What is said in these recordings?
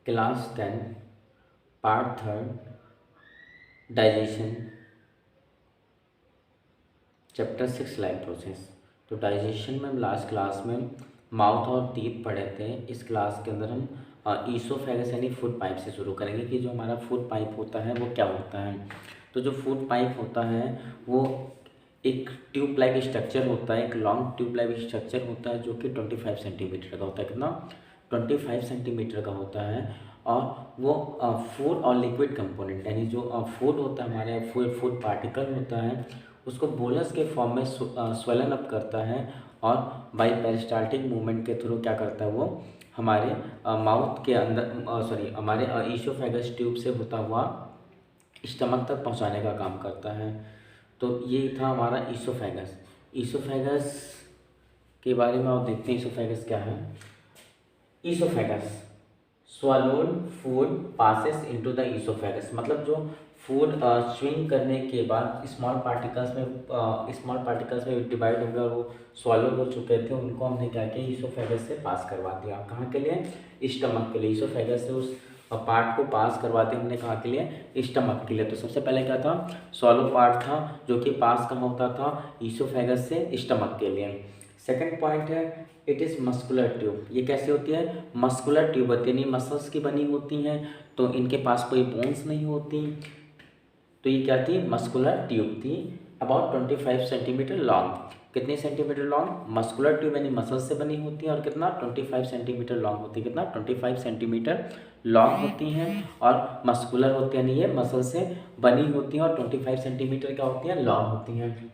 Class 10 part 3 digestion chapter 6 life process. तो digestion में हम लास्ट क्लास में माउथ और टीथ पढ़े थे। इस क्लास के अंदर हम ईसोफेगस यानी फूड पाइप से शुरू करेंगे कि जो हमारा फूड पाइप होता है वो क्या होता है। तो जो फूड पाइप होता है वो एक ट्यूब लाइक स्ट्रक्चर होता है, एक लॉन्ग ट्यूब लाइक स्ट्रक्चर होता है जो कि 25 सेंटीमीटर का होता है। कितना? 25 सेंटीमीटर का होता है। और वो फूड और लिक्विड कंपोनेंट यानी जो फूड होता है, हमारे फूड पार्टिकल होता है, उसको बोलस के फॉर्म में स्वेलन अप करता है और बाई पेरिस्टाल्टिक मूवमेंट के थ्रू क्या करता है वो हमारे माउथ के अंदर हमारे ईसोफेगस ट्यूब से होता हुआ स्टमक तक पहुंचाने का काम करता है। तो ये था हमारा ईसोफेगस। ईसोफेगस के बारे में आप देखते हैं ईसोफेगस क्या है। Oesophagus swallowed food passes into the oesophagus, मतलब जो फूड स्विंग करने के बाद स्मॉल पार्टिकल्स में डिवाइड हो गया और वो स्वॉलो हो चुके थे, उनको हमने क्या किया ईसोफेगस से पास करवा दिया। कहाँ के लिए? स्टमक के लिए। ईसोफेगस से उस पार्ट को पास करवा दिया हमने, कहाँ के लिए? स्टमक के लिए। तो सबसे पहले क्या था? स्वॉलो पार्ट था जो कि पास कहाँ होता था? ईसोफेगस से स्टमक के लिए। सेकेंड पॉइंट है इट इज़ मस्कुलर ट्यूब। ये कैसी होती है? मस्कुलर ट्यूब होती है, यानी मसल्स की बनी होती हैं, तो इनके पास कोई बोन्स नहीं होती। तो ये क्या थी? मस्कुलर ट्यूब थी। About 25 centimetre long. कितने सेंटीमीटर लॉन्ग? मस्कुलर ट्यूब यानी मसल से बनी होती है और कितना? 25 सेंटीमीटर लॉन्ग होती है। कितना? 25 सेंटीमीटर लॉन्ग होती हैं और मस्कुलर होती है, यानी ये मसल से बनी होती हैं और 25 सेंटीमीटर क्या होती है? लॉन्ग होती हैं।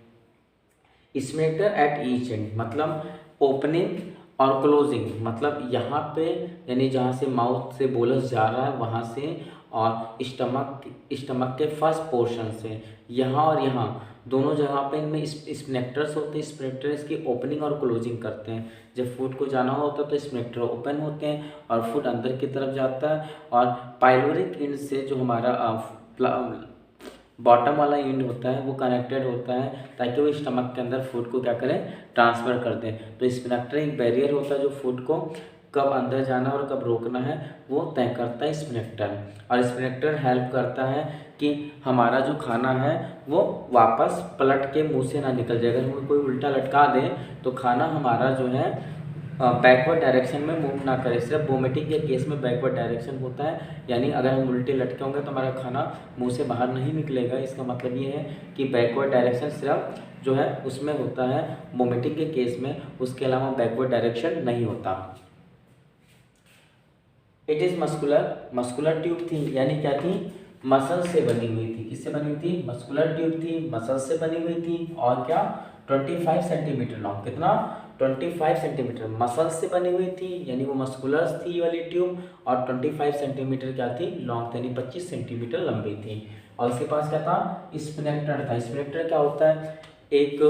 स्मेटर एट ईच एंड, मतलब ओपनिंग और क्लोजिंग, मतलब यहाँ पे यानी जहाँ से माउथ से बोलस जा रहा है वहाँ से, और स्टमक के फर्स्ट पोर्शन से यहाँ और यहाँ दोनों जगह पे इनमें स्प्नेक्टर्स होते हैं। स्प्नेक्टर्स की ओपनिंग और क्लोजिंग करते हैं। जब फूड को जाना होता है तो स्प्नेक्टर ओपन होते हैं और फूड अंदर की तरफ जाता है, और पाइलोरिक एंड से जो हमारा बॉटम वाला एंड होता है वो कनेक्टेड होता है ताकि वो स्टमक के अंदर फूड को क्या करें? ट्रांसफ़र कर दें। तो स्पिनेक्टर एक बैरियर होता है जो फूड को कब अंदर जाना और कब रोकना है वो तय करता है स्पिनेक्टर। और स्पिनेक्टर हेल्प करता है कि हमारा जो खाना है वो वापस पलट के मुंह से ना निकल जाए। अगर हम कोई उल्टा लटका दें तो खाना हमारा जो है बैकवर्ड डायरेक्शन में मूव ना करे। सिर्फ वोमिटिंग के केस में बैकवर्ड डायरेक्शन होता है, यानी अगर हम उल्टे लटके होंगे तो हमारा खाना मुंह से बाहर नहीं निकलेगा। इसका मतलब ये है कि बैकवर्ड डायरेक्शन सिर्फ जो है उसमें होता है वोमिटिंग के केस में, उसके अलावा बैकवर्ड डायरेक्शन नहीं होता। इट इज़ मस्कुलर ट्यूब थी, यानी क्या थी? मसल से बनी हुई थी। किससे बनी हुई थी? मस्कुलर ट्यूब थी, मसल से बनी हुई थी। और क्या? 25 सेंटीमीटर लॉन्ग। कितना? 25 सेंटीमीटर मसल से बनी हुई थी, यानी वो मस्कुलर थी ये वाली ट्यूब, और 25 सेंटीमीटर क्या थी? लॉन्ग, यानी 25 सेंटीमीटर लंबी थी। और इसके पास क्या था? स्पिनेक्टर था। स्पिनेक्टर क्या होता है? एक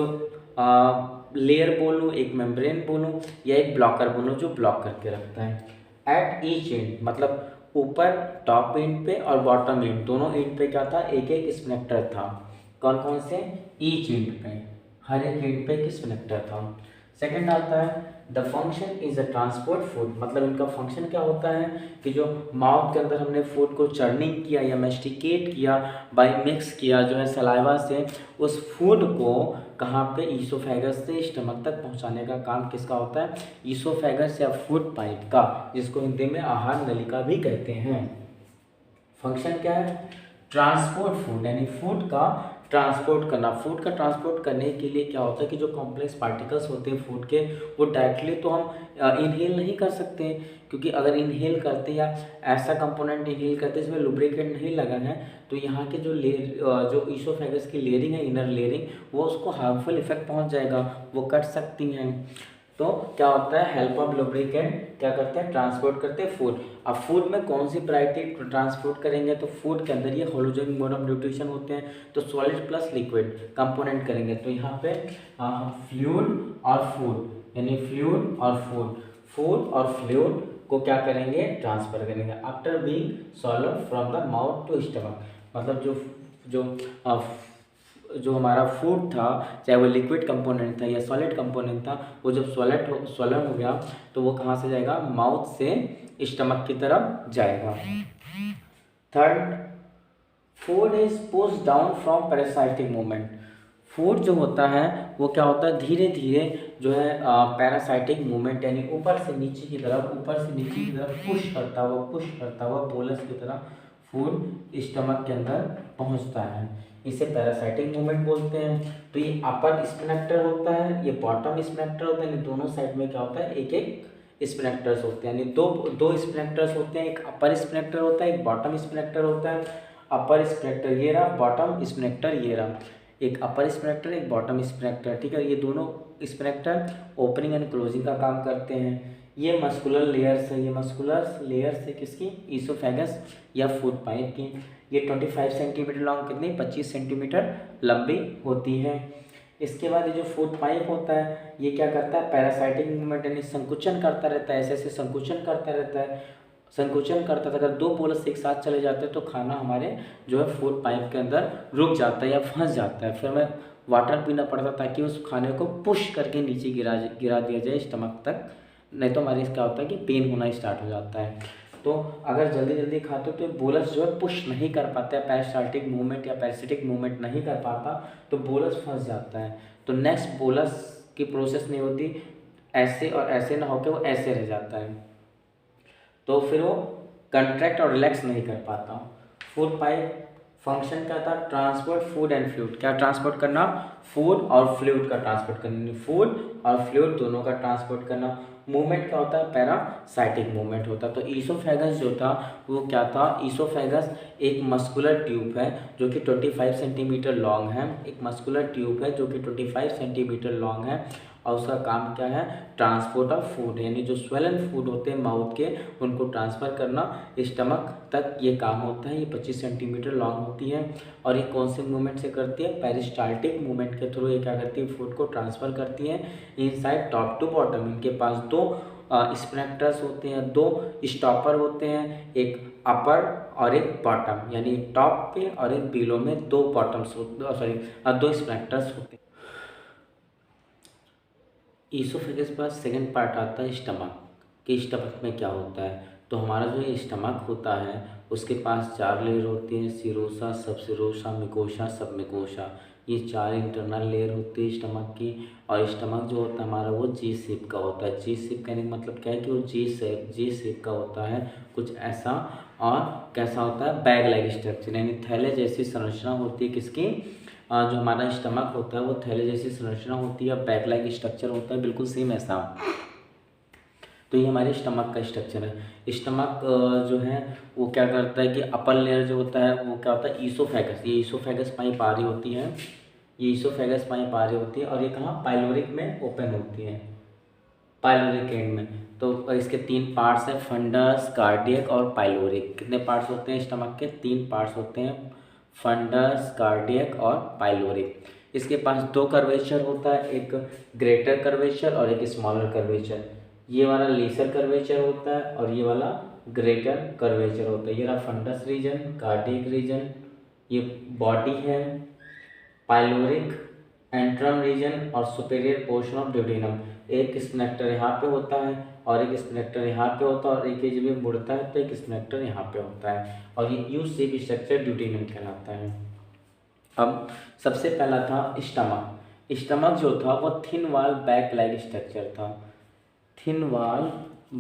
लेयर बोलूँ, एक मेम्ब्रेन बोलूँ, या एक ब्लॉकर बोलूँ जो ब्लॉक करके रखता है। एट ईच एंड, मतलब ऊपर टॉप एंड पे और बॉटम एंड दोनों एंड पे क्या था? एक एक स्पिनेक्टर था। कौन कौन से? ईच एंड पे, हर एक एंड पे एक स्पिनेक्टर था। सेकंड आता है the function is a transport food, मतलब इनका फंक्शन क्या होता है कि जो माउथ के अंदर हमने फूड को चर्निंग किया या मेस्टिकेट किया, बाई मिक्स किया जो है सलाइवा से, उस फूड को कहाँ पे? ईसोफेगस से स्टमक तक पहुँचाने का काम किसका होता है? ईसोफेगस या फूड पाइप का, जिसको हिंदी में आहार नलिका भी कहते हैं। फंक्शन क्या है? ट्रांसपोर्ट फूड, यानी फूड का ट्रांसपोर्ट करना। फूड का ट्रांसपोर्ट करने के लिए क्या होता है कि जो कॉम्प्लेक्स पार्टिकल्स होते हैं फूड के, वो डायरेक्टली तो हम इनहेल नहीं कर सकते, क्योंकि अगर इनहेल करते या ऐसा कंपोनेंट इनहेल करते जिसमें लुब्रिकेंट नहीं लगा है तो यहाँ के जो ईसोफेगस की लेयरिंग है, इनर लेयरिंग, वो उसको हार्मफुल इफेक्ट पहुँच जाएगा, वो कट सकती हैं। तो क्या होता है? हेल्प ऑफ लुब्रिकेंट क्या करते हैं? ट्रांसपोर्ट करते हैं फूड। अब फूड में कौन सी वैरायटी ट्रांसपोर्ट करेंगे? तो फूड के अंदर ये होलोजेनिक मोड ऑफ न्यूट्रिशन होते हैं, तो सॉलिड प्लस लिक्विड कंपोनेंट करेंगे। तो यहाँ पे फ्लूइड और फूड, यानी फ्लूइड और फूड और फ्लूइड को क्या करेंगे? ट्रांसफर करेंगे after being solve from the mouth to stomach. मतलब जो जो हमारा फूड था, चाहे वो लिक्विड कंपोनेंट था या सॉलिड कंपोनेंट था, वो जब सॉलिड हो गया तो वो कहाँ से जाएगा, माउथ से स्टमक की तरफ जाएगा। Third, food is push down from parasitic movement. Food जो होता है वो क्या होता है, धीरे धीरे जो है पैरासाइटिक मूवमेंट यानी ऊपर से नीचे की तरफ पुश करता हुआ बोलस की तरह फूड स्टमक के अंदर पहुंचता है। इसे पैरासाइटिक मूवमेंट बोलते हैं। तो ये अपर स्फिनेक्टर होता है, ये बॉटम स्फिनेक्टर होता है, यानी दोनों साइड में क्या होता है, एक एक स्फिनेक्टर्स होते हैं, यानी दो स्फिनेक्टर्स होते हैं, एक अपर स्फिनेक्टर होता है, एक बॉटम स्फिनेक्टर होता है। अपर स्फिनेक्टर ये रहा, बॉटम स्फिनेक्टर ये रहा, एक अपर स्फिनेक्टर एक बॉटम स्फिनेक्टर, ठीक है। ये दोनों स्फिनेक्टर ओपनिंग एंड क्लोजिंग का काम करते हैं। ये मस्कुलर लेयर्स है, ये मस्कुलर लेयर्स है किसकी, ईसोफेगस या फूड पाइप की। ये 25 सेंटीमीटर लॉन्ग, कितनी 25 सेंटीमीटर लंबी होती है। इसके बाद ये जो फूड पाइप होता है ये क्या करता है, पैरासाइटिक मूवमेंट यानी संकुचन करता रहता है, ऐसे ऐसे संकुचन करता रहता है। संकुचन करता था, अगर दो बोलस एक साथ चले जाते हैं तो खाना हमारे जो है फूड पाइप के अंदर रुक जाता है या फंस जाता है, फिर हमें वाटर पीना पड़ता ताकि उस खाने को पुश करके नीचे गिरा दिया जाए स्टमक तक, नहीं तो हमारे क्या होता है कि पेन होना स्टार्ट हो जाता है। तो अगर जल्दी जल्दी खाते हो तो बोलस जो है पुश नहीं कर पाता है, पैरासाइटिक मूवमेंट या पैरासिटिक मूवमेंट नहीं कर पाता तो बोलस फंस जाता है। तो नेक्स्ट बोलस की प्रोसेस नहीं होती, ऐसे और ऐसे ना होकर वो ऐसे रह जाता है, तो फिर वो कंट्रैक्ट और रिलैक्स नहीं कर पाता। फूड पाइप फंक्शन क्या था, ट्रांसपोर्ट फूड एंड फ्लूइड। क्या ट्रांसपोर्ट करना, फूड और फ्लूइड का ट्रांसपोर्ट करना, फूड और फ्लूइड दोनों का ट्रांसपोर्ट करना। मूवमेंट क्या होता है, पैरासाइटिक मूवमेंट होता है। तो ईसोफेगस जो था वो क्या था, ईसोफेगस एक मस्कुलर ट्यूब है जो कि 25 सेंटीमीटर लॉन्ग है, एक मस्कुलर ट्यूब है जो कि 25 सेंटीमीटर लॉन्ग है, और उसका काम क्या है, ट्रांसपोर्ट ऑफ फूड, यानी जो स्वेलन फूड होते हैं माउथ के उनको ट्रांसफ़र करना स्टमक तक, ये काम होता है। ये 25 सेंटीमीटर लॉन्ग होती है और ये कौन से मूवमेंट से करती है, पेरिस्टाल्टिक मूवमेंट के थ्रू ये क्या करती है, फूड को ट्रांसफ़र करती है इनसाइड टॉप टू बॉटम। इनके पास दो स्प्रेक्टर्स होते हैं, दो स्टॉपर होते हैं, एक अपर और एक बॉटम, यानी टॉप पे और एक बिलो में दो बॉटम्स, दो स्प्रेक्टर्स होते हैं। ईसोफेगस के बाद सेकेंड पार्ट आता है स्टमक, कि स्टमक में क्या होता है। तो हमारा जो ये स्टमक होता है उसके पास 4 लेयर होती हैं, सिरोसा, सबसिरोसा, मिकोशा, सबमिकोशा। ये 4 इंटरनल लेयर होती है स्टमक की। और स्टमक जो होता है हमारा वो जी शेप का होता है। जी शेप कहने का मतलब क्या है कि वो जी शेप का होता है, कुछ ऐसा। और कैसा होता है, बैग लाइक स्ट्रक्चर, यानी थैले जैसी संरचना होती है किसकी, जो हमारा स्टमक होता है वो थैले जैसी संरचना होती है, बैग लाइक स्ट्रक्चर होता है, बिल्कुल सेम ऐसा। तो ये हमारे स्टमक का स्ट्रक्चर है। स्टमक जो है वो क्या करता है कि अपर लेयर जो होता है वो क्या होता है, ईसोफेगस, ये ईसोफेगस पाइप आ रही होती है, ये ईसोफेगस पाइप आ रही होती है, और ये कहाँ, पाइलोरिक में ओपन होती है, पाइलोरिक एंड में। तो इसके 3 पार्ट्स हैं, फंडस, कार्डियक और पाइलोरिक। कितने पार्ट्स होते हैं स्टमक के, 3 पार्ट्स होते हैं, फंडस, कार्डियक और पाइलोरिक। इसके पास 2 कर्वेचर होता है, एक ग्रेटर कर्वेचर और एक स्मॉलर कर्वेचर। ये वाला लेसर कर्वेचर होता है और ये वाला ग्रेटर कर्वेचर होता है। ये रहा फंडस रीजन, कार्डियक रीजन, ये बॉडी है, पाइलोरिक एंट्रम रीजन और सुपेरियर पोर्शन ऑफ ड्यूडेनम। एक स्फिनेक्टर यहाँ पे होता है और एक स्फिनेक्टर यहाँ पे होता है, और एक जब ये मुड़ता है तो एक स्फिनेक्टर यहाँ पे होता है, और ये यू शेप स्ट्रक्चर ड्यूडेनम कहलाता है। अब सबसे पहला था स्टमक। स्टमक जो था वो thin wall bag like structure था, thin wall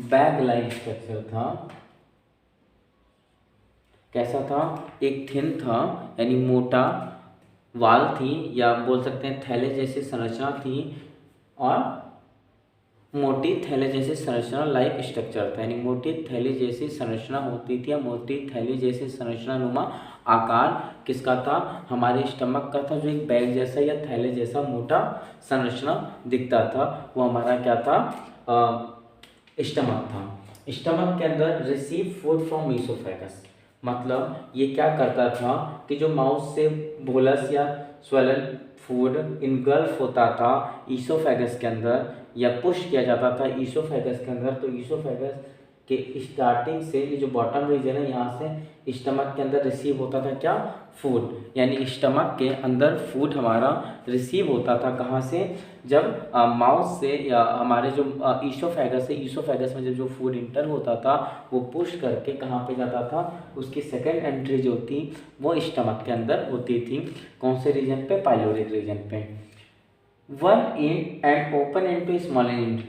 bag like structure था। कैसा था, एक थिन था यानी मोटा वाल थी, या बोल सकते हैं थैले जैसी संरचना थी, और मोटी थैले जैसी संरचना लाइक स्ट्रक्चर था, यानी मोटी थैली जैसी संरचना होती थी, या मोटी थैली जैसी संरचना नुमा आकार किसका था, हमारे स्टमक का था, जो एक बैग जैसा या थैले जैसा मोटा संरचना दिखता था, वो हमारा क्या था, स्टमक था। स्टमक के अंदर रिसीव फूड फ्रॉम ईसोफेगस, मतलब ये क्या करता था कि जो माउथ से बोलस या स्वेलन फूड इनगल्फ होता था ईसोफेगस के अंदर, या पुश किया जाता था ईसोफेगस के अंदर, तो ईसोफेगस कि स्टार्टिंग से ये जो बॉटम रीजन है यहाँ से स्टमक के अंदर रिसीव होता था क्या, फूड, यानी स्टमक के अंदर फूड हमारा रिसीव होता था कहाँ से, जब माउथ से या हमारे जो ईसोफेगस है, ईसोफेगस में जब जो फूड इंटर होता था वो पुश करके कहाँ पे जाता था, उसकी सेकंड एंट्री जो थी वो स्टमक के अंदर होती थी। कौन से रीजन पे, पाइलोरिक रीजन पे। One end and open end to small end,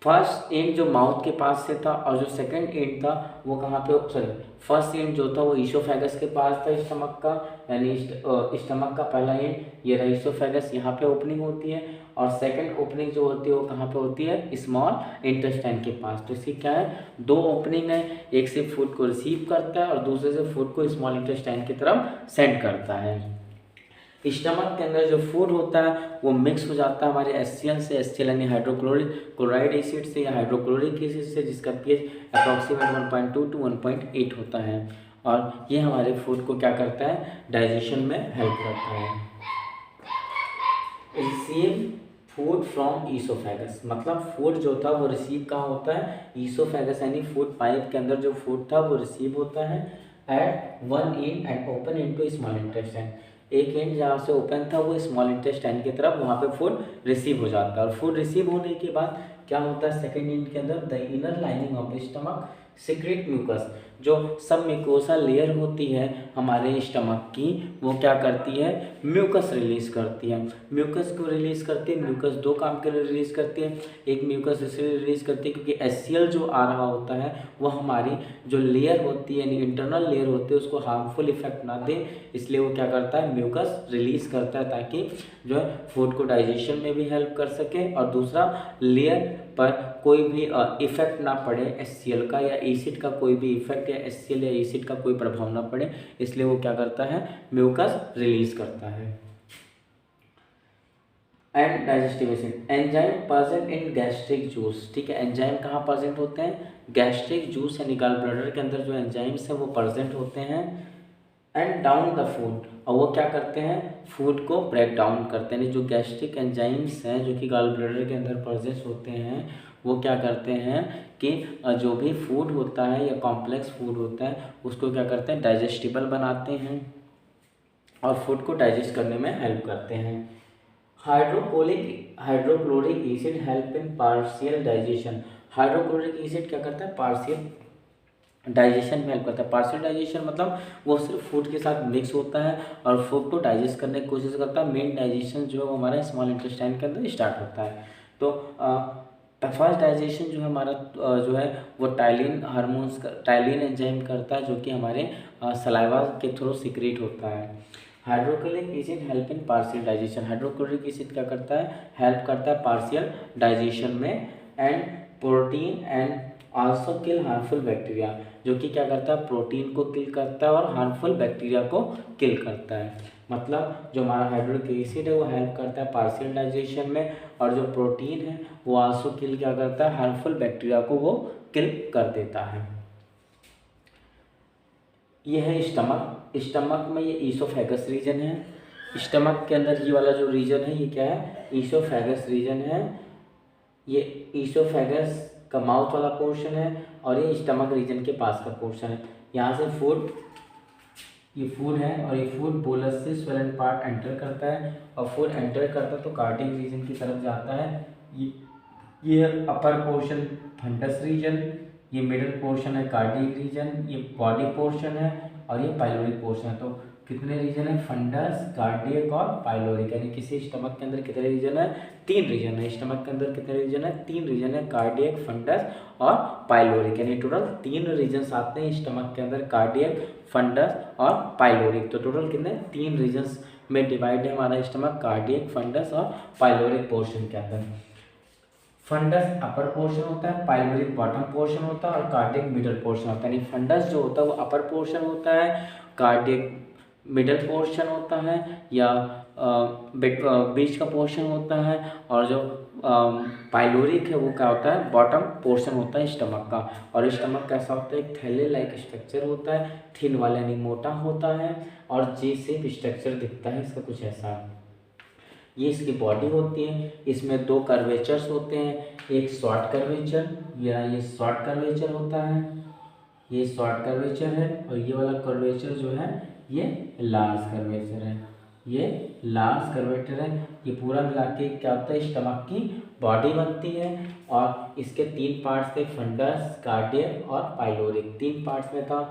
first end जो माउथ के पास से था और जो सेकंड एंड था वो कहाँ पे, सॉरी फर्स्ट एंड जो था वो ईसोफेगस के पास था स्टमक का, यानी स्टमक का पहला एंड ये रहा ईसोफेगस, यहाँ पे ओपनिंग होती है, और सेकंड ओपनिंग जो होती है वो कहाँ पे होती है, स्मॉल इंटेस्टाइन के पास। तो इसकी क्या है, दो ओपनिंग है, एक से फूड को रिसीव करता है और दूसरे से फूड को स्मॉल इंटेस्टाइन की तरफ सेंड करता है। स्टमक के अंदर जो फूड होता है वो मिक्स हो जाता है हमारे HCl से, HCl यानी हाइड्रोक्लोरिक क्लोराइड एसिड से या हाइड्रोक्लोरिक एसिड से, जिसका pH अप्रॉक्सीमेट 1.2 to 1.8 होता है, और ये हमारे फूड को क्या करता है, डाइजेशन में हेल्प करता है। रिसीव फूड फ्रॉम ईसोफेगस, मतलब फूड जो था वो रिसीव कहाँ होता है, ईसोफेगस यानी फूड पाइप के अंदर जो फूड था वो रिसीव होता है at one end and open into small intestine, एक एंड जहाँ से ओपन था वो स्मॉल इंटेस्टाइन की तरफ वहाँ पे फूड रिसीव हो जाता है। और फूड रिसीव होने के बाद क्या होता है, सेकेंड एंड के अंदर the inner lining of the stomach secret mucus, जो सब म्यूकोसा लेयर होती है हमारे स्टमक की, वो क्या करती है, म्यूकस रिलीज करती है। म्यूकस को रिलीज करती है, म्यूकस दो काम के लिए रिलीज करती है, एक म्यूकस इसलिए रिलीज करती है क्योंकि HCl जो आ रहा होता है वो हमारी जो लेयर होती है यानी इंटरनल लेयर होती है उसको हार्मफुल इफेक्ट ना दे, इसलिए वो क्या करता है, म्यूकस रिलीज करता है ताकि जो है फूड को डाइजेशन में भी हेल्प कर सके, और दूसरा लेयर पर कोई भी इफेक्ट ना पड़े HCl का या एसिड का, कोई भी इफेक्ट या HCl या एसिड का कोई प्रभाव ना पड़े, इसलिए वो क्या करता है, म्यूकस रिलीज करता है। And digestive acid, enzyme present in gastric juice, ठीक है, एंजाइम कहाँ प्रेजेंट होते हैं, गैस्ट्रिक जूस यानी गॉल ब्लैडर के अंदर जो एंजाइम्स हैं वो प्रेजेंट होते हैं। एंड डाउन द फूड, और वो क्या करते हैं, फूड को ब्रेक डाउन करते हैं, जो गैस्ट्रिक एंजाइम्स हैं जो कि गॉल ब्लैडर के अंदर प्रेजेंट होते हैं वो क्या करते हैं कि जो भी फूड होता है या कॉम्प्लेक्स फूड होता है उसको क्या करते हैं, डाइजेस्टिबल बनाते हैं और फूड को डाइजेस्ट करने में हेल्प करते हैं। Hydrochloric acid help in partial digestion, hydrochloric acid क्या करता है, पार्शियल डाइजेशन में हेल्प करता है। पार्शियल डाइजेशन मतलब वो सिर्फ फूड के साथ मिक्स होता है और फूड को डाइजेस्ट करने की कोशिश करता है। मेन डाइजेशन जो है वो हमारा स्मॉल इंटेस्टाइन के अंदर स्टार्ट होता है। तो फर्स्ट डाइजेशन जो है हमारा जो है वो टाइलिन हार्मोन्स टाइलिन एंजाइम करता है, जो कि हमारे सलाइवा के थ्रू सीक्रेट होता है। Hydrochloric acid help in partial digestion, hydrochloric acid क्या करता है, हेल्प करता है पार्शियल डाइजेशन में। And protein and also kill harmful bacteria, जो कि क्या करता है, प्रोटीन को किल करता है और हार्मफुल बैक्टीरिया को किल करता है। मतलब जो हमारा हाइड्रोक्लोरिक एसिड है वो हेल्प करता है पार्शियल डाइजेशन में, और जो प्रोटीन है वो आल्सो किल क्या करता है, हार्मफुल बैक्टीरिया को वो किल कर देता है। ये है स्टमक, स्टमक में ये ईसोफेगस रीजन है। स्टमक के अंदर ये वाला जो रीजन है ये क्या है, ईसोफेगस रीजन है। ये ईसोफेगस का माउथ वाला पोर्शन है और ये स्टमक रीजन के पास का पोर्शन है। यहाँ से फूड, ये फूड है और ये फूड बोलस से स्वेलन पार्ट एंटर करता है, और फूड एंटर करता है तो कार्डियक रीजन की तरफ जाता है। ये अपर पोर्शन फंडस रीजन, ये मिडिल पोर्शन है कार्डियक रीजन, ये बॉडी पोर्शन है और ये पाइलोरिक पोर्शन है। तो कितने रीजन है, फंडस, कार्डियक और पाइलोरिक, यानी किसी स्टमक के अंदर कितने रीजन है, 3 रीजन है। स्टमक के अंदर कितने रीजन है, 3 रीजन है, कार्डियक, फंडस और पाइलोरिक, यानी टोटल 3 रीजन्स आते हैं स्टमक के अंदर, कार्डियक, फंडस और पाइलोरिक। तो टोटल कितने, 3 रीजन्स में डिवाइड है हमारा स्टमक, कार्डियक, फंडस और पाइलोरिक पोर्शन के अंदर। फंडस अपर पोर्शन होता है, पाइलोरिक बॉटम पोर्शन होता है और कार्डियक मिडल पोर्शन होता है। यानी फंडस जो होता है वो अपर पोर्शन होता है, कार्डियक मिडल पोर्शन होता है या बीच का पोर्शन होता है, और जो पाइलोरिक है वो क्या होता है, बॉटम पोर्शन होता है स्टमक का। और स्टमक कैसा होता है, एक थैले लाइक स्ट्रक्चर होता है, थिन वाला यानी मोटा होता है और जे शेप स्ट्रक्चर दिखता है इसका कुछ ऐसा। ये इसकी बॉडी होती है। इसमें दो कर्वेचर्स होते हैं, एक शॉर्ट कर्वेचर या ये शॉर्ट कर्वेचर होता है, ये शॉर्ट कर्वेचर है, और ये वाला कर्वेचर जो है ये लार्ज कर्वेचर है, ये लार्ज कर्वेचर है। ये पूरा मिला के क्या होता है, स्टमक की बॉडी बनती है। और इसके तीन पार्ट्स थे, फंडस, कार्डियक और पाइलोरिक। तीन पार्ट्स में था,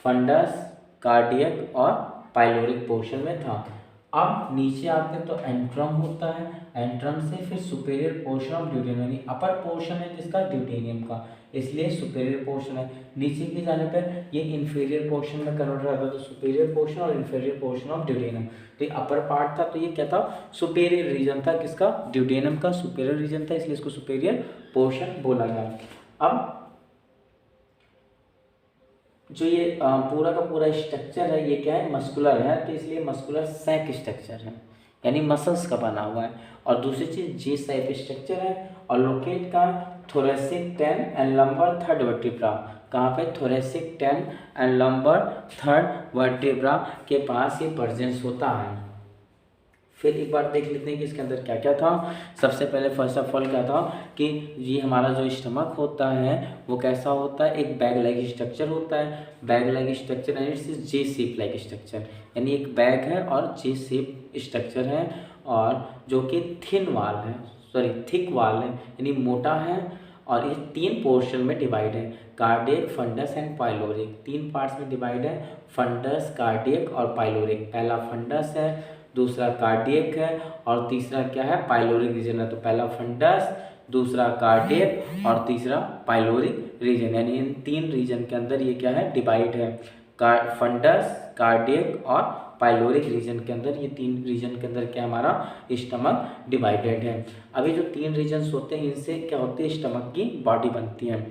फंडस, कार्डियक और पाइलोरिक पोर्शन में था। अब नीचे आते तो एंट्रम होता है, एंट्रम से फिर सुपेरियर पोर्शन ऑफ ड्यूटेनियम, यानी अपर पोर्शन है किसका, ड्यूटेनियम का, इसलिए सुपेरियर पोर्शन है। नीचे के जाने पर ये इंफीरियर पोर्शन में कन्वर्ट रहता है, तो सुपेरियर पोर्शन और इंफीरियर पोर्शन ऑफ ड्यूटेनियम। तो ये अपर पार्ट था, तो ये क्या था, सुपेरियर रीजन था किसका, ड्यूटेनियम का सुपेरियर रीजन था, इसलिए इसको सुपेरियर पोर्शन बोला गया। अब जो ये पूरा का पूरा स्ट्रक्चर है ये क्या है, मस्कुलर है, तो इसलिए मस्कुलर सैक स्ट्रक्चर है, यानी मसल्स का बना हुआ है। और दूसरी चीज जे शेप स्ट्रक्चर है, और लोकेट का thoracic 10 and lumbar third vertebra, कहाँ पे, thoracic 10 and lumbar third vertebra के पास ये प्रेजेंस होता है। फिर एक बार देख लेते हैं कि इसके अंदर क्या क्या था। सबसे पहले फर्स्ट ऑफ ऑल क्या था कि ये हमारा जो स्टमक होता है वो कैसा होता है, एक बैग लाइक स्ट्रक्चर होता है। बैग लाइक स्ट्रक्चर यानी it's J shape like structure, यानी एक बैग है और जे शेप स्ट्रक्चर है, और जो कि थिन वाल है, सॉरी थिक वाल है, यानी मोटा है। और ये तीन पोर्शन में डिवाइड है, कार्डियक, फंडस एंड पाइलोरिक। तीन पार्ट्स में डिवाइड है, फंडस, कार्डियक और पाइलोरिक। पहला फंडस है, दूसरा कार्डियक है, और तीसरा क्या है, पाइलोरिक रीजन है। तो पहला फंडस, दूसरा कार्डियक और तीसरा पाइलोरिक रीजन, यानी इन तीन रीजन के अंदर ये क्या है, डिवाइड है। फंडस, कार्डियक और पाइलोरिक रीजन के अंदर, ये तीन रीजन के अंदर क्या हमारा स्टमक डिवाइडेड है। अभी जो तीन रीजन्स होते हैं इनसे क्या होती है, स्टमक की बॉडी बनती है।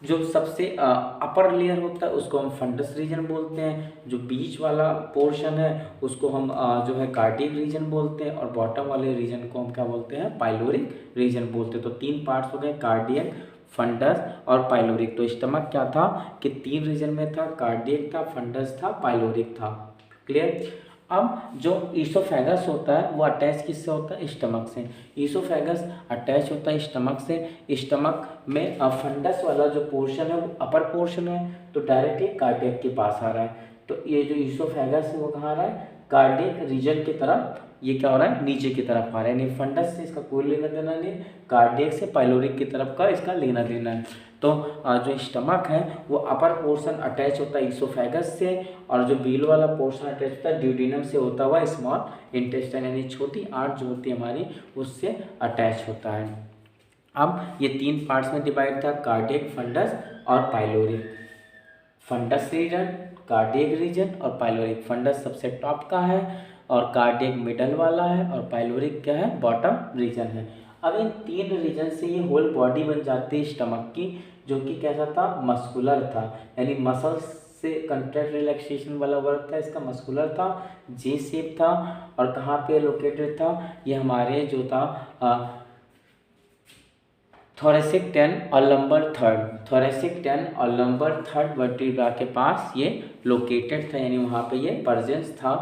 जो सबसे अपर लेयर होता है उसको हम फंडस रीजन बोलते हैं, जो बीच वाला पोर्शन है उसको हम जो है कार्डियक रीजन बोलते हैं, और बॉटम वाले रीजन को हम क्या बोलते हैं, पाइलोरिक रीजन बोलते हैं। तो तीन पार्ट्स हो गए, कार्डियक, फंडस और पाइलोरिक। तो स्टमक क्या था कि तीन रीजन में था, कार्डियक था, फंडस था, पाइलोरिक था। क्लियर। अब जो ईसोफेगस होता है वो अटैच किससे होता है, स्टमक से। ईसोफेगस अटैच होता है स्टमक से। स्टमक में फंडस वाला जो पोर्शन है वो अपर पोर्शन है, तो डायरेक्टली कार्डियक के पास आ रहा है। तो ये जो ईसोफेगस है वो कहाँ आ रहा है, कार्डियक रीजन की तरफ, ये क्या हो रहा है, नीचे की तरफ आ रहा है। यानी फंडस से इसका कोई लेना देना नहीं, कार्डियक से पाइलोरिक की तरफ का इसका लेना देना है। तो जो स्टमक है वो अपर पोर्शन अटैच होता है ईसोफेगस से, और जो बील वाला पोर्शन अटैच होता है ड्यूडेनम से होता हुआ स्मॉल इंटेस्टाइन, यानी छोटी आंत जो होती है हमारी उससे अटैच होता है। अब ये तीन पार्ट्स में डिवाइड था, कार्डियक, फंडस और pyloric. Fundus region, cardiac region और पाइलोरिक। फंडस सबसे टॉप का है और कार्डियक मिडल वाला है, और पाइलोरिक क्या है, बॉटम रीजन है। अब इन तीन रीजन से ये होल बॉडी बन जाती है स्टमक की, जो कि कैसा था, मस्कुलर था, यानी मसल्स से कंट्रैक्ट रिलैक्सेशन वाला वर्क था इसका, मस्कुलर था, जे शेप था। और कहाँ पे लोकेटेड था, ये हमारे जो था थोरेसिक 10 और लंबर थर्ड, थोरेसिक 10 और लंबर थर्ड वर्टिब्रा के पास ये लोकेटेड था, यानी वहाँ पे ये प्रेजेंस था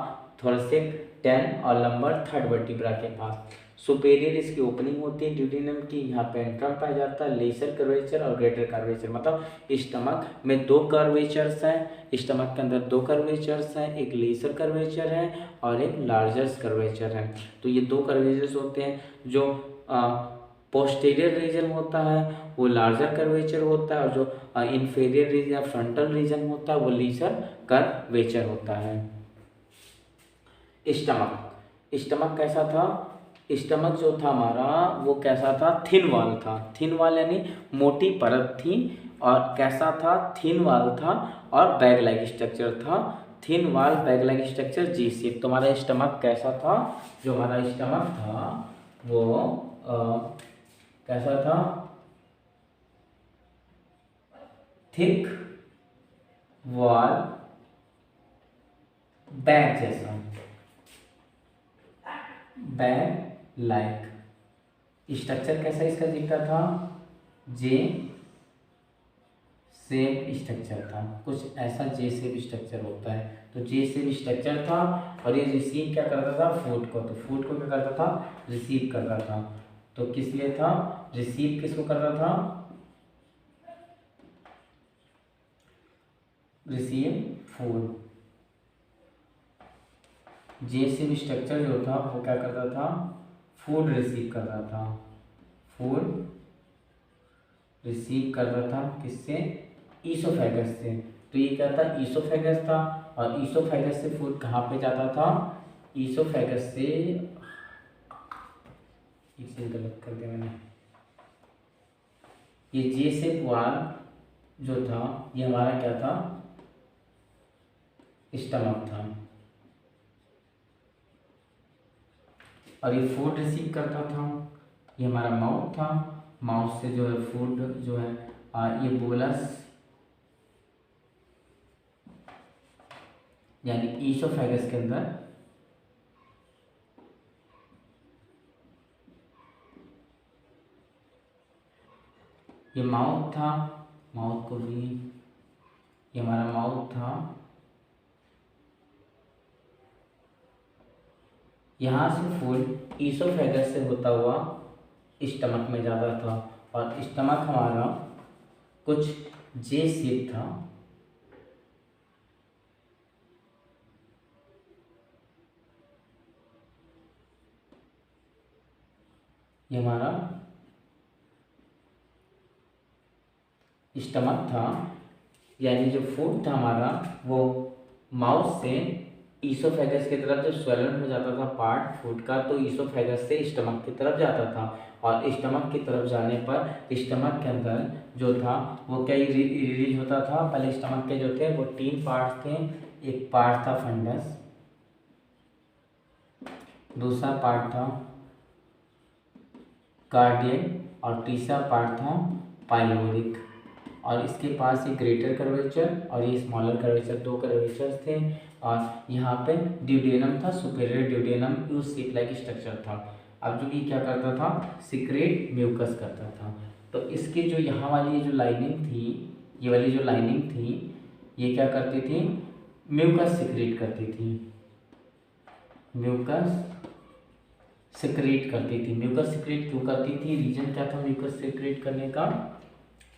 थोरेसिक 10 और लंबर थर्ड वर्टिब्रा के पास। सुपेरियर इसकी ओपनिंग होती है ड्यूडेनम की, यहाँ पे एंट्रम पाया जाता है, लेसर कर्वेचर और ग्रेटर कर्वेचर। मतलब स्टमक में दो कर्वेचर्स हैं, स्टमक के अंदर दो कर्वेचर्स हैं, एक लेसर कर्वेचर है और एक लार्जर कर्वेचर है। तो ये दो कर्वेचर्स होते हैं। जो पोस्टीरियर रीजन होता है वो लार्जर कर्वेचर होता है, और जो इंफीरियर रीजन फ्रंटल रीजन होता है वो लीसर कर्वेचर होता है। स्टमक कैसा था, स्टमक जो था हमारा वो कैसा था, थिन वाल था। थिन वाल यानी मोटी परत थी, और कैसा था, थिन वाल था और बैग लाइक स्ट्रक्चर था। थिन वाल, बैग लाइक स्ट्रक्चर, जी शेप। तो हमारा स्टमक कैसा था, जो हमारा स्टमक था वो कैसा था, थिक वॉल बैग जैसा, बैग लाइक स्ट्रक्चर। कैसा इसका दिखता था, जे शेप स्ट्रक्चर था, कुछ ऐसा जे शेप स्ट्रक्चर होता है। तो जे शेप स्ट्रक्चर था और ये रिसीव क्या करता था, फूड को। तो फूड को क्या करता था, रिसीव करता था। तो किस लिए था, रिसीव किसको कर रहा था, रिसीव फूड। जे शेप स्ट्रक्चर जो था वो क्या करता था, फूड रिसीव कर रहा था, फूड रिसीव कर रहा था किससे, ईसोफेगस से। तो ये क्या था, ईसोफेगस था। और ईसोफेगस से फूड कहाँ पे जाता था, ईसोफेगस से, एक चीज गलत कर दिया मैंने, ये जे शेप वाल जो था ये हमारा क्या था, स्टमक था। और ये फूड रिसीव करता था, ये हमारा माउथ था। माउथ से जो है फूड जो है ये बोलस यानी ईसोफेगस के अंदर ये माउथ था, माउथ को भी, ये हमारा माउथ था। यहाँ से फूड ईसोफेगस से होता हुआ स्टमक में जाता था। और स्टमक हमारा कुछ जे शेप था, ये हमारा स्टमक था। यानी जो फूड था हमारा वो माउथ से ईसोफेगस की तरफ जब स्वेलन हो जाता था पार्ट फूड का, तो ईसोफेगस से स्टमक की तरफ जाता था। और स्टमक की तरफ जाने पर स्टमक के अंदर जो था वो क्या रिलीज होता था। पहले स्टमक के जो थे वो 3 पार्ट थे। एक पार्ट था फंडस, दूसरा पार्ट था कार्डियक और तीसरा पार्ट था पाइलोरिक। और इसके पास ये ग्रेटर कर्वेचर और ये स्मॉलर कर्वेचर, 2 कर्वेचर थे। और यहाँ पे ड्यूडेनम था, superior duodenum U shape like structure था। अब जो ये क्या करता था, सिक्रेट म्यूकस करता था। तो इसके जो यहाँ वाली जो लाइनिंग थी, ये वाली जो लाइनिंग थी, ये क्या करती थी, म्यूकस सिक्रेट करती थी, म्यूकस सिक्रेट करती थी। म्यूकस सिक्रेट क्यों करती थी, रीजन क्या था म्यूकस सिक्रेट करने का,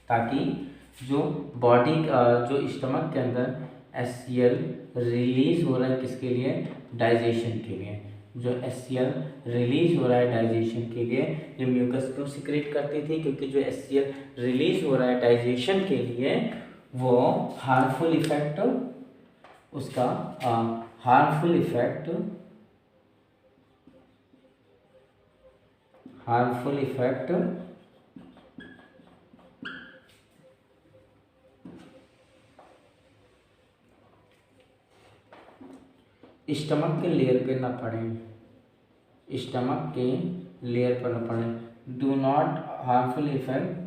ताकि जो बॉडी जो स्टमक के अंदर HCl रिलीज हो रहा है किसके लिए, डाइजेशन के लिए। जो HCl रिलीज हो रहा है डाइजेशन के लिए, ये म्यूकस क्यों सिक्रेट करती थी, क्योंकि जो HCl रिलीज हो रहा है डाइजेशन के लिए वो हार्मफुल इफेक्ट, उसका हार्मफुल इफेक्ट स्टमक के लेयर पे ना पड़े, स्टमक के लेयर पर ना पड़े। डू नॉट हार्मफुल इफेक्ट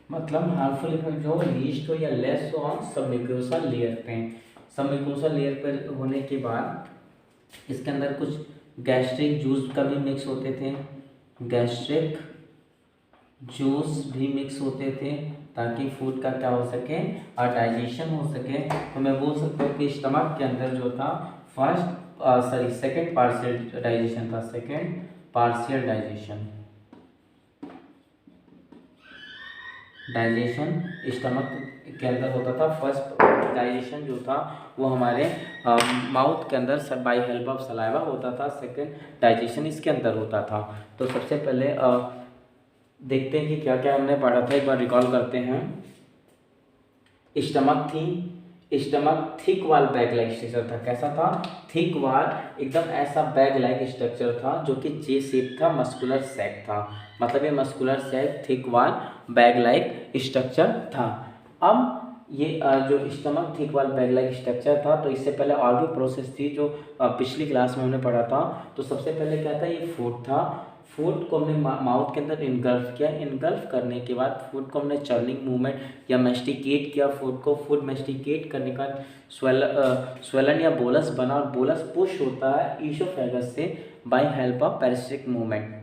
मतलब हार्मफुल इफेक्ट जो लीस्ट हो या लेस हो ऑन सबम्यूकोसल लेयर पे। सबम्यूकोसल लेयर पर होने के बाद इसके अंदर कुछ गैस्ट्रिक जूस का भी मिक्स होते थे, गैस्ट्रिक जूस भी मिक्स होते थे, ताकि फूड का क्या हो सके और डाइजेशन हो सके। तो मैं बोल सकता हूँ कि स्टमक के अंदर जो था सेकंड पार्शियल डाइजेशन था, सेकंड पार्शियल डाइजेशन स्टमक के अंदर होता था। फर्स्ट डाइजेशन जो था वो हमारे माउथ के अंदर बाय हेल्प ऑफ सलाइवा होता था, सेकंड डाइजेशन इसके अंदर होता था। तो सबसे पहले देखते हैं कि क्या क्या हमने पढ़ा था, एक बार रिकॉल करते हैं। स्टमक थी, स्टमक थिक वाल बैग लाइक स्ट्रक्चर था। कैसा था, थिक वाल, एकदम ऐसा बैग लाइक स्ट्रक्चर था जो कि जे शेप था, मस्कुलर सैक था। मतलब ये मस्कुलर सैक थिक वाल बैग लाइक स्ट्रक्चर था। अब ये जो स्टमक थिक वाल बैग लाइक स्ट्रक्चर था, तो इससे पहले और भी प्रोसेस थी जो पिछली क्लास में हमने पढ़ा था। तो सबसे पहले क्या था, ये फूड था। फूड को हमने माउथ के अंदर इनगल्फ किया। इनगल्फ करने के बाद फूड को हमने चर्निंग मूवमेंट या मेस्टिकेट किया फूड को। फूड मेस्टिकेट करने का स्वेलन या बोलस बना, और बोलस पुश होता है ईसोफेगस से by help of peristaltic movement.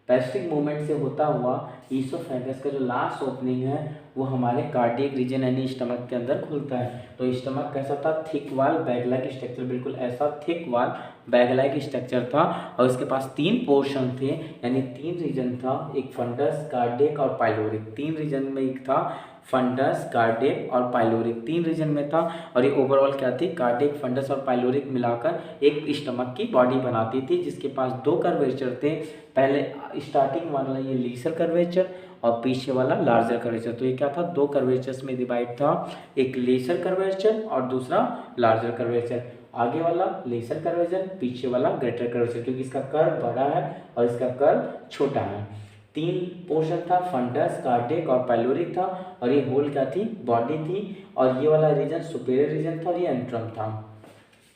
Peristaltic movement से होता हुआ ईसोफेगस का जो लास्ट ओपनिंग है वो हमारे कार्डियक रीजन यानी स्टमक के अंदर खुलता है। तो स्टमक कैसा था, थिक वाल बैग लाइक स्ट्रक्चर, बिल्कुल ऐसा थिक वाल बैग लाइक स्ट्रक्चर था। और इसके पास 3 पोर्शन थे, यानी 3 रीजन था, एक फंडस, कार्डियक और पाइलोरिक। 3 रीजन में एक था फंडस, कार्डियक और पाइलोरिक, 3 रीजन में था। और ये ओवरऑल क्या थी, कार्डियक, फंडस और पाइलोरिक मिलाकर एक स्टमक की बॉडी बनाती थी, जिसके पास 2 कर्वेचर थे। पहले स्टार्टिंग वाला ये लीसर कर्वेचर और पीछे वाला लार्जर कर्वेचर। तो ये क्या था, 2 कर्वेचर्स में डिवाइड था, एक लेसर कर्वेचर और दूसरा लार्जर कर्वेचर। आगे वाला लेसर कर्वेचर, पीछे वाला ग्रेटर कर्वेचर, क्योंकि इसका कर्व बड़ा है और इसका कर्व छोटा है। 3 पोर्शन था, फंडस, कार्डियक और पाइलोरिक था। और ये होल क्या थी, बॉडी थी। और ये वाला रीजन सुपीरियर रीजन था और ये एंट्रम था।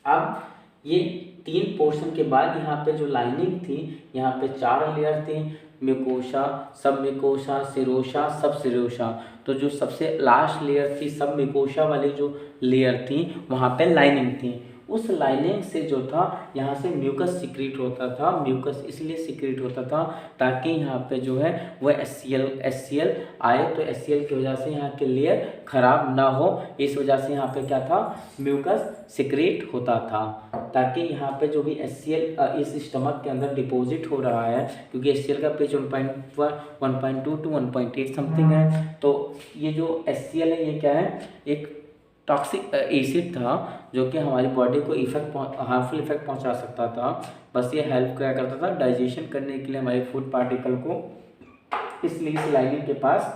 अब ये 3 पोर्शन के बाद यहाँ पे जो लाइनिंग थी, यहाँ पे 4 लेयर थी, म्यूकोसा, सब म्यूकोसा, सिरोसा, सब सिरोसा। तो जो सबसे लास्ट लेयर थी, सब म्यूकोसा वाली जो लेयर थी, वहाँ पे लाइनिंग थी। उस लाइनिंग से जो था यहाँ से म्यूकस सिक्रीट होता था। म्यूकस इसलिए सिक्रीट होता था ताकि यहाँ पे जो है वह एससीएल आए, तो एससीएल की वजह से यहाँ के लेयर खराब ना हो, इस वजह से यहाँ पे क्या था, म्यूकस सिक्रीट होता था, ताकि यहाँ पे जो भी एससीएल इस स्टमक के अंदर डिपॉजिट हो रहा है, क्योंकि एससीएल का पेज 1.2 to 1.8 समथिंग है। तो ये जो एससीएल है ये क्या है, एक टॉक्सिक एसिड था जो कि हमारी बॉडी को हार्मफुल इफेक्ट पहुंचा सकता था। बस ये हेल्प क्या करता था, डाइजेशन करने के लिए हमारे फूड पार्टिकल को, इसलिए इस लाइनिंग के पास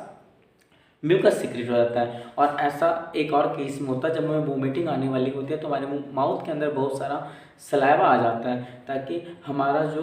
म्यूकस सिक्रेट हो जाता है। और ऐसा एक और केस में होता है जब हमें वोमिटिंग आने वाली होती है, तो हमारे माउथ के अंदर बहुत सारा सलाइवा आ जाता है, ताकि हमारा जो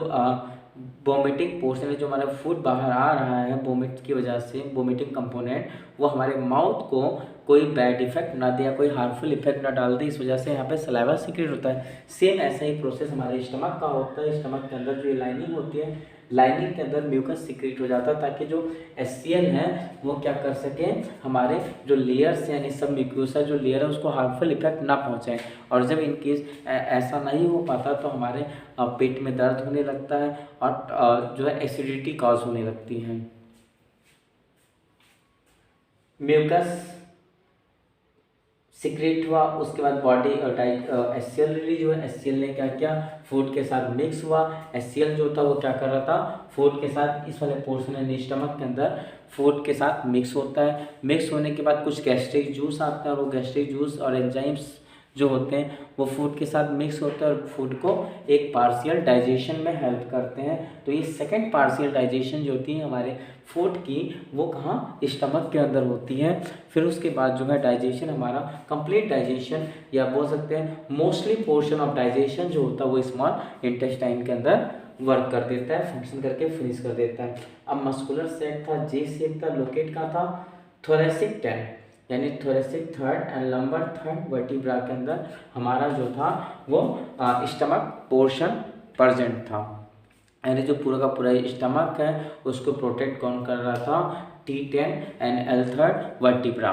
वोमिटिंग पोर्शन है, जो हमारा फूड बाहर आ रहा है वोमिट की वजह से, वोमिटिंग कंपोनेंट, वो हमारे माउथ को कोई बैड इफेक्ट ना दे या कोई हार्मफुल इफेक्ट ना डाल दे, इस वजह से यहाँ पे सलाइवा सीक्रेट होता है। सेम ऐसा ही प्रोसेस हमारे स्टमक का होता है। स्टमक के अंदर जो लाइनिंग होती है, लाइनिंग के अंदर म्यूकस सीक्रेट हो जाता है, ताकि जो एससीएल है वो क्या कर सके, हमारे जो लेयर्स यानी सब म्यूकोसा जो लेयर है उसको हार्मफुल इफेक्ट ना पहुंचाए। और जब इनकेस ऐसा नहीं हो पाता तो हमारे पेट में दर्द होने लगता है और जो है एसिडिटी कॉज होने लगती है। म्यूकस सीक्रेट हुआ, उसके बाद बॉडी एससीएल रिलीज हुआ। एससीएल ने क्या किया, फूड के साथ मिक्स हुआ। एससीएल जो था वो क्या कर रहा था, फूड के साथ, इस वाले पोर्शन यानी स्टमक के अंदर फूड के साथ मिक्स होता है। मिक्स होने के बाद कुछ गैस्ट्रिक जूस आता है, और वो गैस्ट्रिक जूस और एंजाइम्स जो होते हैं वो फूड के साथ मिक्स होते हैं और फूड को एक पार्शियल डाइजेशन में हेल्प करते हैं। तो ये सेकंड पार्शियल डाइजेशन जो होती है हमारे फूड की, वो कहाँ, स्टमक के अंदर होती है। फिर उसके बाद जो है डाइजेशन हमारा कंप्लीट डाइजेशन, या बोल सकते हैं मोस्टली पोर्शन ऑफ डाइजेशन जो होता है वो स्मॉल इंटेस्टाइन के अंदर वर्क कर देता है, फंक्शन करके फिनिश कर देता है। अब मस्कुलर सेट था, जे सेट था, लोकेट का था थोरेसिक टेंट, यानी thoracic third and lumbar third vertebra के अंदर हमारा जो था वो स्टमक पोर्शन प्रेजेंट था। यानी जो पूरा का पूरा स्टमक है उसको प्रोटेक्ट कौन कर रहा था, T10 एंड L3 वर्टिब्रा।